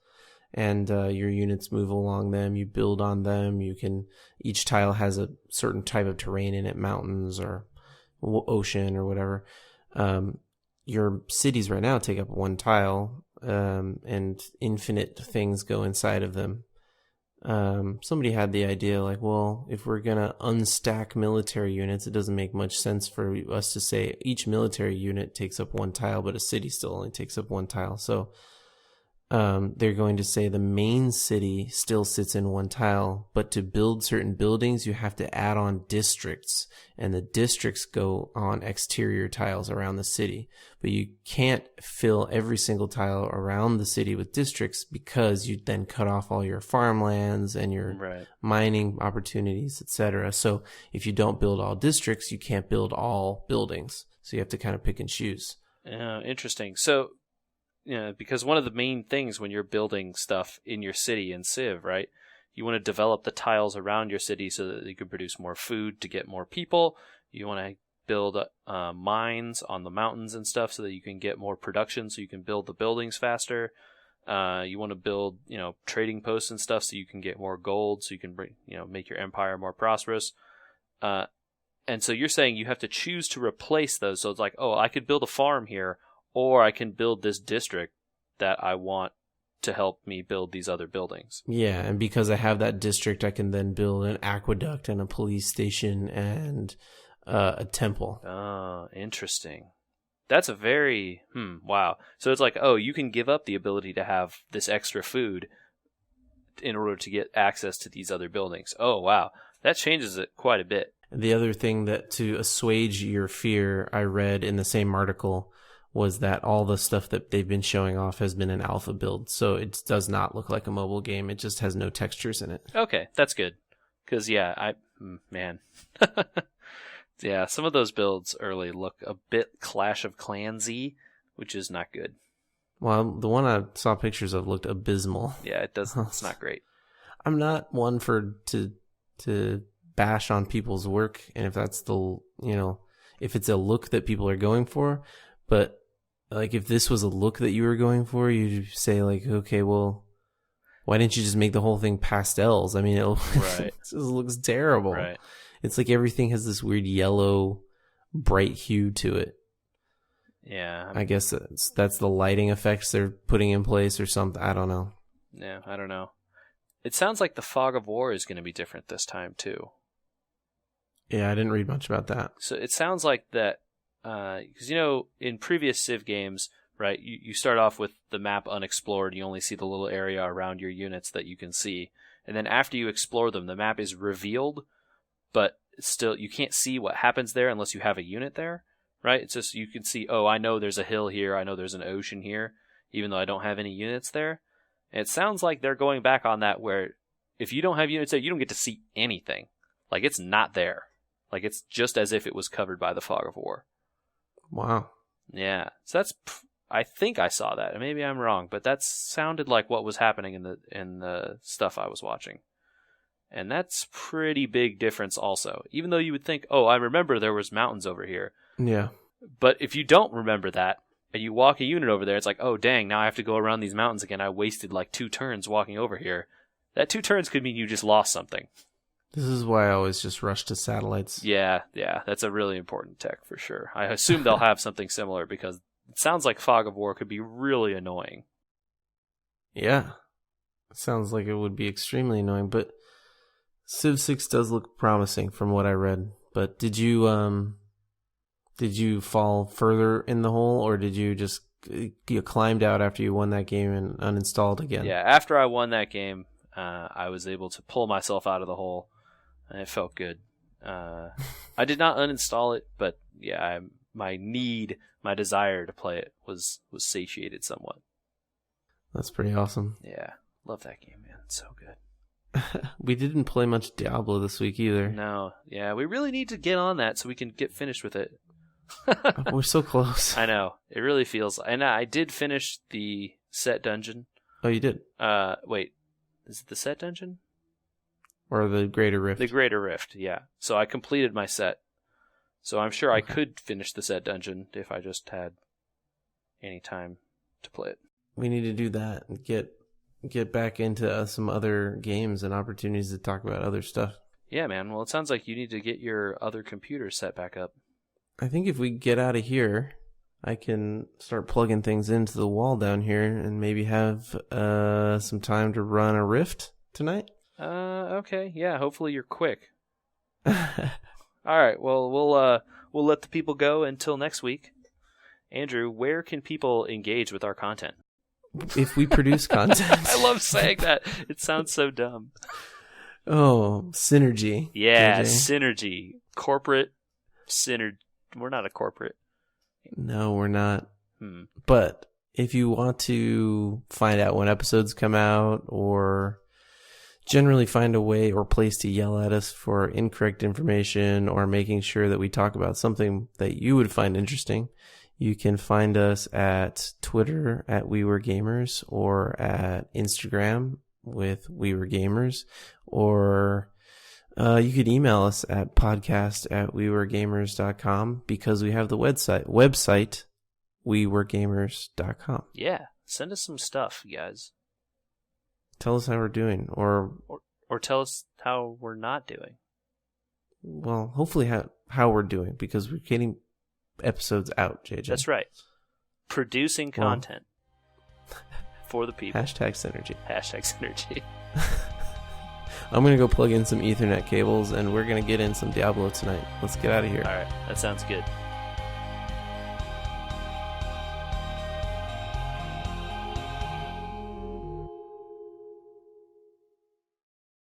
And your units move along them, you build on them, each tile has a certain type of terrain in it, mountains or ocean or whatever. Your cities right now take up one tile, and infinite things go inside of them. Somebody had the idea like, well, if we're going to unstack military units, it doesn't make much sense for us to say each military unit takes up one tile, but a city still only takes up one tile. So they're going to say the main city still sits in one tile, but to build certain buildings, you have to add on districts, and the districts go on exterior tiles around the city. But you can't fill every single tile around the city with districts because you'd then cut off all your farmlands and your mining opportunities, etc. So if you don't build all districts, you can't build all buildings. So you have to kind of pick and choose. Interesting. So, because one of the main things when you're building stuff in your city in Civ, right? You want to develop the tiles around your city so that you can produce more food to get more people. You want to build mines on the mountains and stuff so that you can get more production so you can build the buildings faster. You want to build, trading posts and stuff so you can get more gold so you can make your empire more prosperous. And so you're saying you have to choose to replace those. So it's like, oh, I could build a farm here, or I can build this district that I want to help me build these other buildings. Yeah, and because I have that district, I can then build an aqueduct and a police station and a temple. Oh, interesting. That's a very, wow. So it's like, oh, you can give up the ability to have this extra food in order to get access to these other buildings. Oh, wow. That changes it quite a bit. The other thing that to assuage your fear, I read in the same article, was that all the stuff that they've been showing off has been an alpha build. So it does not look like a mobile game. It just has no textures in it. Okay, that's good. Because, yeah, man. Yeah, some of those builds early look a bit Clash of Clans-y, which is not good. Well, the one I saw pictures of looked abysmal. Yeah, it does. It's not great. I'm not one to bash on people's work, and if that's if it's a look that people are going for, but like if this was a look that you were going for, you'd say like, okay, well, why didn't you just make the whole thing pastels? I mean, Right. It just looks terrible. Right. It's like everything has this weird yellow, bright hue to it. Yeah. I guess that's the lighting effects they're putting in place or something. I don't know. Yeah, I don't know. It sounds like the Fog of War is going to be different this time, too. Yeah, I didn't read much about that. So it sounds like that, because, in previous Civ games, right, you start off with the map unexplored, you only see the little area around your units that you can see, and then after you explore them, the map is revealed, but still, you can't see what happens there unless you have a unit there, right? It's just, you can see, oh, I know there's a hill here, I know there's an ocean here, even though I don't have any units there. And it sounds like they're going back on that where if you don't have units there, you don't get to see anything. Like, it's not there. Like, it's just as if it was covered by the Fog of War. Wow. Yeah. So that's, I think I saw that. Maybe I'm wrong, but that sounded like what was happening in the stuff I was watching. And that's pretty big difference also. Even though you would think, oh, I remember there was mountains over here. Yeah. But if you don't remember that, and you walk a unit over there, it's like, oh, dang, now I have to go around these mountains again. I wasted like 2 turns walking over here. That 2 turns could mean you just lost something. This is why I always just rush to satellites. Yeah, that's a really important tech for sure. I assume they'll have something similar because it sounds like Fog of War could be really annoying. Yeah. It sounds like it would be extremely annoying, but Civ 6 does look promising from what I read. But did you fall further in the hole, or did you just you climbed out after you won that game and uninstalled again? Yeah, after I won that game, I was able to pull myself out of the hole, and it felt good. I did not uninstall it, but yeah, my desire to play it was satiated somewhat. That's pretty awesome. Yeah, love that game, man. It's so good. We didn't play much Diablo this week either. No, yeah, we really need to get on that so we can get finished with it. We're so close. I know. It really feels... And I did finish the set dungeon. Oh, you did? Wait. Is it the set dungeon? Or the Greater Rift? The Greater Rift, yeah. So I completed my set. So I'm sure I could finish the set dungeon if I just had any time to play it. We need to do that and get back into some other games and opportunities to talk about other stuff. Yeah, man. Well, it sounds like you need to get your other computer set back up. I think if we get out of here, I can start plugging things into the wall down here and maybe have some time to run a Rift tonight. Okay. Yeah, hopefully you're quick. All right. Well, we'll let the people go until next week. Andrew, where can people engage with our content? If we produce content. I love saying that. It sounds so dumb. Oh, synergy. Yeah, JJ. synergy. Corporate synergy. We're not a corporate. No, we're not. But if you want to find out when episodes come out or generally find a way or place to yell at us for incorrect information or making sure that we talk about something that you would find interesting, you can find us at Twitter at We Were Gamers or at Instagram with We Were Gamers, or you could email us at podcast@weweregamers.com because we have the website weweregamers.com. Yeah, send us some stuff, you guys. Tell us how we're doing, or tell us how we're not doing. Well, hopefully how we're doing, because we're getting episodes out, JJ. That's right. Producing content for the people. Hashtag synergy. Hashtag synergy. I'm going to go plug in some Ethernet cables, and we're going to get in some Diablo tonight. Let's get out of here. All right, that sounds good.